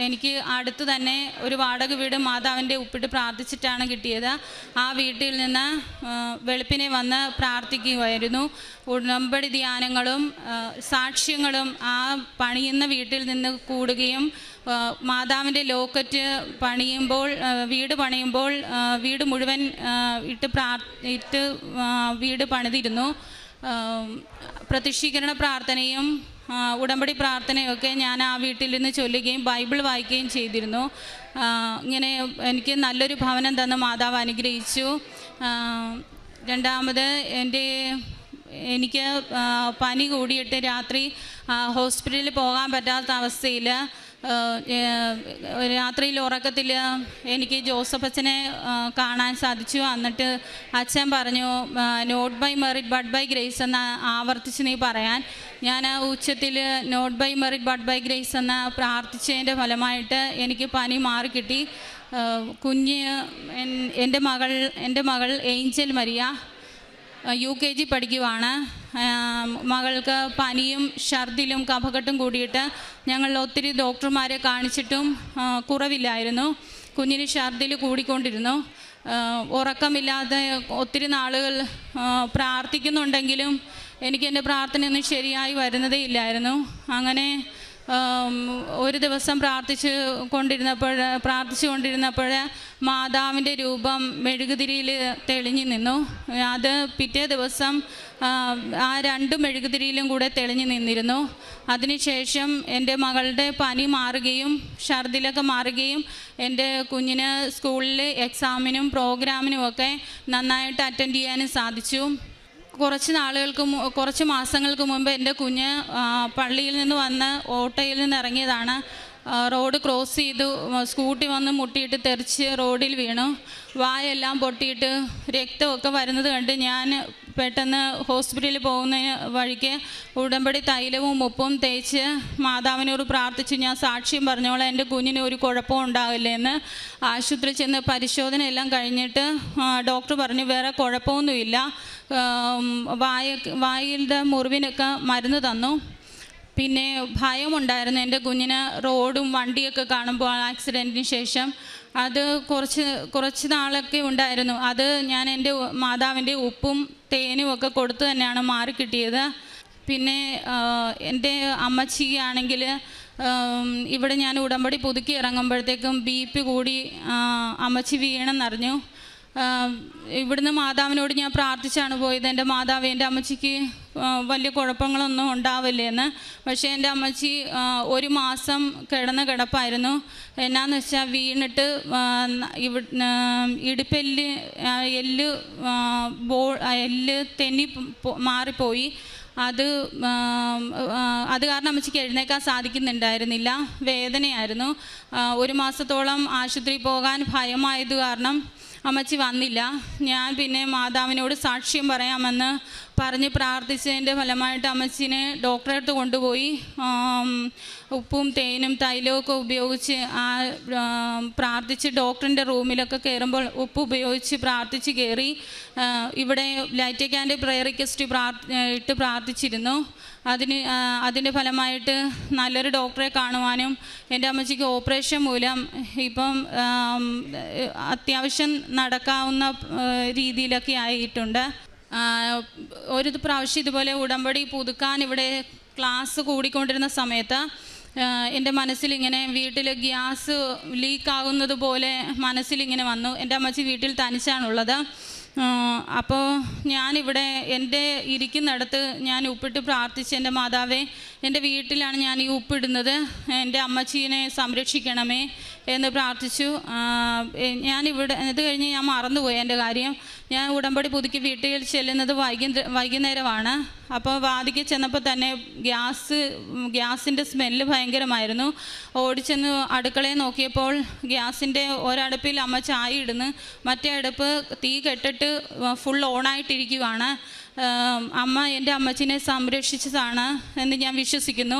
എനിക്ക് അടുത്ത് തന്നെ ഒരു വാടക വീട് മാതാവിൻ്റെ ഉപ്പിട്ട് പ്രാർത്ഥിച്ചിട്ടാണ് കിട്ടിയത്. ആ വീട്ടിൽ നിന്ന് വെളുപ്പിനെ വന്ന് പ്രാർത്ഥിക്കുമായിരുന്നു. ഉടമ്പടി ധ്യാനങ്ങളും സാക്ഷ്യങ്ങളും ആ പണിയുന്ന വീട്ടിൽ നിന്ന് കൂടുകയും മാതാവിൻ്റെ ലോക്കറ്റ് വീട് പണിയുമ്പോൾ വീട് മുഴുവൻ ഇട്ട് വീട് പണിതിരുന്നു. പ്രത്യക്ഷീകരണ പ്രാർത്ഥനയും ഉടമ്പടി പ്രാർത്ഥനയൊക്കെ ഞാൻ ആ വീട്ടിൽ നിന്ന് ചൊല്ലുകയും ബൈബിൾ വായിക്കുകയും ചെയ്തിരുന്നു. ഇങ്ങനെ എനിക്ക് നല്ലൊരു ഭവനം തന്ന് മാതാവ് അനുഗ്രഹിച്ചു. രണ്ടാമത് എനിക്ക് പനി കൂടിയിട്ട് രാത്രി ഹോസ്പിറ്റലിൽ പോകാൻ പറ്റാത്ത അവസ്ഥയിൽ രാത്രിയിൽ ഉറക്കത്തിൽ എനിക്ക് ജോസഫ് അച്ഛനെ കാണാൻ സാധിച്ചു. എന്നിട്ട് അച്ഛൻ പറഞ്ഞു, not by merit but by grace എന്ന് ആവർത്തിച്ച് നീ പറയാൻ. ഞാൻ ഉച്ചത്തിൽ not by merit but by grace എന്ന് പ്രാർത്ഥിച്ചതിൻ്റെ ഫലമായിട്ട് എനിക്ക് പനി മാറിക്കിട്ടി. എൻ്റെ മകൾ ഏഞ്ചൽ മരിയ UKG പഠിക്കുവാണ്. മകൾക്ക് പനിയും ഛർദിലും കഫക്കെട്ടും കൂടിയിട്ട് ഞങ്ങൾ ഒത്തിരി ഡോക്ടർമാരെ കാണിച്ചിട്ടും കുറവില്ലായിരുന്നു. കുഞ്ഞിന് ഛർദിൽ കൂടിക്കൊണ്ടിരുന്നു. ഉറക്കമില്ലാതെ ഒത്തിരി നാളുകൾ പ്രാർത്ഥിക്കുന്നുണ്ടെങ്കിലും എനിക്ക് എൻ്റെ പ്രാർത്ഥനയൊന്നും ശരിയായി വരുന്നതേ ഇല്ലായിരുന്നു. അങ്ങനെ ഒരു ദിവസം പ്രാർത്ഥിച്ചുകൊണ്ടിരുന്നപ്പോൾ മാതാവിൻ്റെ രൂപം മെഴുകുതിരിയിൽ തെളിഞ്ഞു നിന്നു. അത് പിറ്റേ ദിവസം ആ 2 മെഴുകുതിരിയിലും കൂടെ തെളിഞ്ഞു നിന്നിരുന്നു. അതിനുശേഷം എൻ്റെ മകളുടെ പനി മാറുകയും ഛർദിലൊക്കെ മാറുകയും എൻ്റെ കുഞ്ഞിന് സ്കൂളിൽ എക്സാമിനും പ്രോഗ്രാമിനും ഒക്കെ നന്നായിട്ട് അറ്റൻഡ് ചെയ്യാനും സാധിച്ചു. കുറച്ച് മാസങ്ങൾക്ക് മുമ്പ് എൻ്റെ കുഞ്ഞ് പള്ളിയിൽ നിന്ന് വന്ന് ഓട്ടോയിൽ നിന്ന് ഇറങ്ങിയതാണ്. റോഡ് ക്രോസ് ചെയ്തു. സ്കൂട്ടി വന്ന് മുട്ടിയിട്ട് തെറിച്ച് റോഡിൽ വീണു. വായെല്ലാം പൊട്ടിയിട്ട് രക്തമൊക്കെ വരുന്നത് കണ്ട് ഞാൻ പെട്ടെന്ന് ഹോസ്പിറ്റലിൽ പോകുന്നതിന് വഴിക്ക് ഉടമ്പടി തൈലവും ഉപ്പും തേച്ച് മാതാവിനോട് പ്രാർത്ഥിച്ചു, ഞാൻ സാക്ഷ്യം പറഞ്ഞോളാം, എൻ്റെ കുഞ്ഞിന് ഒരു കുഴപ്പവും ഉണ്ടാവില്ലെന്ന്. ആശുപത്രിയിൽ ചെന്ന് പരിശോധന എല്ലാം കഴിഞ്ഞിട്ട് ഡോക്ടർ പറഞ്ഞു വേറെ കുഴപ്പമൊന്നുമില്ല. വായിൻ്റെ മുറിവിനൊക്കെ മരുന്ന് തന്നു. പിന്നെ ഭയമുണ്ടായിരുന്നു എൻ്റെ കുഞ്ഞിന് റോഡും വണ്ടിയൊക്കെ കാണുമ്പോൾ ആക്സിഡൻറ്റിന് ശേഷം. അത് കുറച്ച് നാളൊക്കെ ഉണ്ടായിരുന്നു. അത് ഞാൻ എൻ്റെ മാതാവിൻ്റെ ഉപ്പും തേനും ഒക്കെ കൊടുത്ത് തന്നെയാണ് മാറിക്കിട്ടിയത്. പിന്നെ എൻ്റെ അമ്മച്ചിയാണെങ്കിൽ ഇവിടെ ഞാൻ ഉടമ്പടി പുതുക്കി ഇറങ്ങുമ്പോഴത്തേക്കും BP കൂടി അമ്മച്ചി വീണെന്നറിഞ്ഞു. ഇവിടുന്ന് മാതാവിനോട് ഞാൻ പ്രാർത്ഥിച്ചാണ് പോയത്, എൻ്റെ മാതാവ് എൻ്റെ അമ്മച്ചിക്ക് വലിയ കുഴപ്പങ്ങളൊന്നും ഉണ്ടാവില്ലേ എന്ന്. പക്ഷേ എൻ്റെ അമ്മച്ചി 1 മാസം കിടന്ന കിടപ്പായിരുന്നു. എന്നാന്ന് വെച്ചാൽ വീണിട്ട് ഇടുപ്പെല്ല് എല്ല് തെന്നി മാറിപ്പോയി. അത് കാരണം അമ്മച്ചിക്ക് എഴുന്നേക്കാൻ സാധിക്കുന്നുണ്ടായിരുന്നില്ല, വേദനയായിരുന്നു. 1 മാസത്തോളം ആശുപത്രിയിൽ പോകാൻ ഭയമായത് കാരണം അമ്മച്ചി വന്നില്ല. ഞാൻ പിന്നെ മാതാവിനോട് സാക്ഷ്യം പറയാമെന്ന് പറഞ്ഞ് പ്രാർത്ഥിച്ചതിൻ്റെ ഫലമായിട്ട് അമ്മച്ചിനെ ഡോക്ടറെ അടുത്ത് കൊണ്ടുപോയി ഉപ്പും തേനും തൈലമൊക്കെ ഉപയോഗിച്ച് പ്രാർത്ഥിച്ച് ഡോക്ടറിൻ്റെ റൂമിലൊക്കെ കയറുമ്പോൾ ഉപ്പ് ഉപയോഗിച്ച് പ്രാർത്ഥിച്ച് കയറി. ഇവിടെ ലൈറ്റേക്കാൻ്റെ പ്രയർ റിക്വസ്റ്റ് ഇട്ട് പ്രാർത്ഥിച്ചിരുന്നു. അതിൻ്റെ ഫലമായിട്ട് നല്ലൊരു ഡോക്ടറെ കാണുവാനും എൻ്റെ അമ്മച്ചിക്ക് ഓപ്പറേഷൻ മൂലം ഇപ്പം അത്യാവശ്യം നടക്കാവുന്ന രീതിയിലൊക്കെ ആയിട്ടുണ്ട്. ഒരു പ്രാവശ്യം ഇതുപോലെ ഉടമ്പടി പുതുക്കാൻ ഇവിടെ ക്ലാസ് കൂടിക്കൊണ്ടിരുന്ന സമയത്ത് എൻ്റെ മനസ്സിലിങ്ങനെ വീട്ടിൽ ഗ്യാസ് ലീക്കാകുന്നത് പോലെ മനസ്സിലിങ്ങനെ വന്നു. എൻ്റെ അമ്മച്ചി വീട്ടിൽ തനിച്ചാണുള്ളത്. അപ്പോൾ ഞാനിവിടെ എൻ്റെ ഇരിക്കുന്നിടത്ത് ഞാൻ ഉപ്പിട്ട് പ്രാർത്ഥിച്ച്, എൻ്റെ മാതാവേ, എൻ്റെ വീട്ടിലാണ് ഞാൻ ഈ ഉപ്പിടുന്നത്, എൻ്റെ അമ്മച്ചീനെ സംരക്ഷിക്കണമേ എന്ന് പ്രാർത്ഥിച്ചു. ഞാനിവിടെ ഇത് കഴിഞ്ഞ് ഞാൻ മറന്നുപോയി എൻ്റെ കാര്യം. ഞാൻ ഉടമ്പടി പുതുക്കി വീട്ടിൽ ചെല്ലുന്നത് വൈകുന്നേരമാണ്. അപ്പോൾ വാതിക്കൽ ചെന്നപ്പോൾ തന്നെ ഗ്യാസിൻ്റെ സ്മെല്ല് ഭയങ്കരമായിരുന്നു. ഓടിച്ചെന്ന് അടുക്കളയിൽ നോക്കിയപ്പോൾ ഗ്യാസിൻ്റെ ഒരടുപ്പിൽ അമ്മ ചായ ഇടുന്നു, മറ്റേ അടുപ്പ് തീ കെട്ടിട്ട് ഫുൾ ഓണായിട്ടിരിക്കുകയാണ്. അമ്മ എൻ്റെ അമ്മച്ചിനെ സംരക്ഷിച്ചതാണ് എന്ന് ഞാൻ വിശ്വസിക്കുന്നു.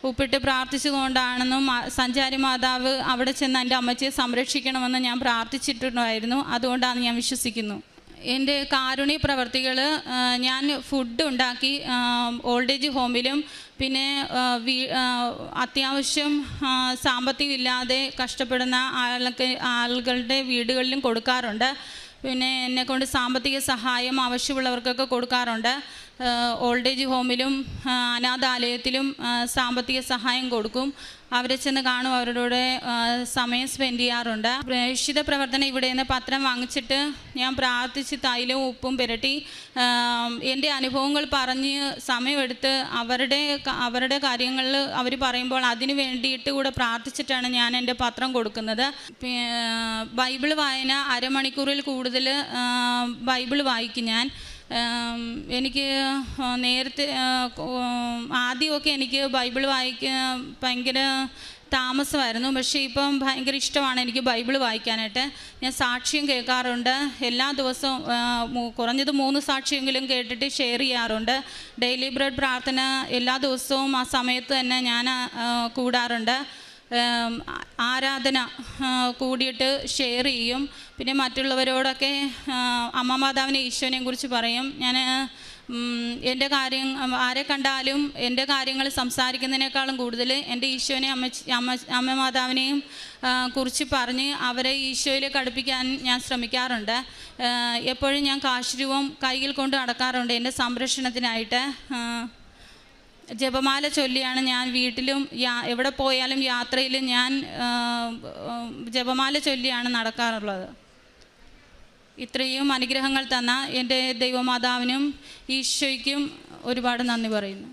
ഉപ്പിട്ട് പ്രാർത്ഥിച്ചതുകൊണ്ടാണെന്നും സഞ്ചാരി മാതാവ് അവിടെ ചെന്ന് എൻ്റെ അമ്മച്ചിയെ സംരക്ഷിക്കണമെന്ന് ഞാൻ പ്രാർത്ഥിച്ചിട്ടുണ്ടായിരുന്നു. അതുകൊണ്ടാണ് ഞാൻ വിശ്വസിക്കുന്നു. എൻ്റെ കാരുണ്യ പ്രവർത്തികൾ ഞാൻ ഫുഡ് ഉണ്ടാക്കി ഓൾഡ് ഏജ് ഹോമിലും പിന്നെ അത്യാവശ്യം സാമ്പത്തികമില്ലാതെ കഷ്ടപ്പെടുന്ന ആളുകളുടെ വീടുകളിലും കൊടുക്കാറുണ്ട്. പിന്നെ എന്നെക്കൊണ്ട് സാമ്പത്തിക സഹായം ആവശ്യമുള്ളവർക്കൊക്കെ കൊടുക്കാറുണ്ട്. ഓൾഡ് ഏജ് ഹോമിലും അനാഥാലയത്തിലും സാമ്പത്തിക സഹായം കൊടുക്കും. അവരെ ചെന്ന് കാണും, അവരുടെ സമയം സ്പെൻഡ് ചെയ്യാറുണ്ട്. പ്രേക്ഷിത പ്രവർത്തനം ഇവിടെ നിന്ന് പത്രം വാങ്ങിച്ചിട്ട് ഞാൻ പ്രാർത്ഥിച്ച് തൈലവും ഉപ്പും പുരട്ടി എൻ്റെ അനുഭവങ്ങൾ പറഞ്ഞ് സമയമെടുത്ത് അവരുടെ കാര്യങ്ങളിൽ അവർ പറയുമ്പോൾ അതിന് വേണ്ടിയിട്ട് കൂടെ പ്രാർത്ഥിച്ചിട്ടാണ് ഞാൻ എൻ്റെ പത്രം കൊടുക്കുന്നത്. ബൈബിൾ വായന അരമണിക്കൂറിൽ കൂടുതൽ ബൈബിൾ വായിക്കും ഞാൻ. എനിക്ക് നേരത്തെ ആദ്യമൊക്കെ എനിക്ക് ബൈബിൾ വായിക്കാൻ ഭയങ്കര താമസമായിരുന്നു. പക്ഷേ ഇപ്പം ഭയങ്കര ഇഷ്ടമാണ് എനിക്ക് ബൈബിൾ വായിക്കാനായിട്ട്. ഞാൻ സാക്ഷ്യം കേൾക്കാറുണ്ട്. എല്ലാ ദിവസവും കുറഞ്ഞത് 3 സാക്ഷ്യമെങ്കിലും കേട്ടിട്ട് ഷെയർ ചെയ്യാറുണ്ട്. ഡെയിലി ബ്രെഡ് പ്രാർത്ഥന എല്ലാ ദിവസവും ആ സമയത്ത് തന്നെ ഞാൻ കൂടാറുണ്ട്. ആരാധന കൂടിയിട്ട് ഷെയർ ചെയ്യും. പിന്നെ മറ്റുള്ളവരോടൊക്കെ അമ്മ മാതാവിനെ ഈശോനെയും കുറിച്ച് പറയും. ഞാൻ എൻ്റെ ആരെ കണ്ടാലും എൻ്റെ കാര്യങ്ങൾ സംസാരിക്കുന്നതിനേക്കാളും കൂടുതൽ എൻ്റെ ഈശോനെ അമ്മ മാതാവിനെയും കുറിച്ച് പറഞ്ഞ് അവരെ ഈശോയിലേക്ക് അടുപ്പിക്കാൻ ഞാൻ ശ്രമിക്കാറുണ്ട്. എപ്പോഴും ഞാൻ കാശുരൂപം കയ്യിൽ കൊണ്ട് നടക്കാറുണ്ട് എൻ്റെ സംരക്ഷണത്തിനായിട്ട്. ജപമാല ചൊല്ലിയാണ് ഞാൻ വീട്ടിലും എവിടെ പോയാലും യാത്രയിലും ഞാൻ ജപമാല ചൊല്ലിയാണ് നടക്കാറുള്ളത്. ഇത്രയും അനുഗ്രഹങ്ങൾ തന്ന എൻ്റെ ദൈവമാതാവിനും ഈശോയ്ക്കും ഒരുപാട് നന്ദി പറയുന്നു.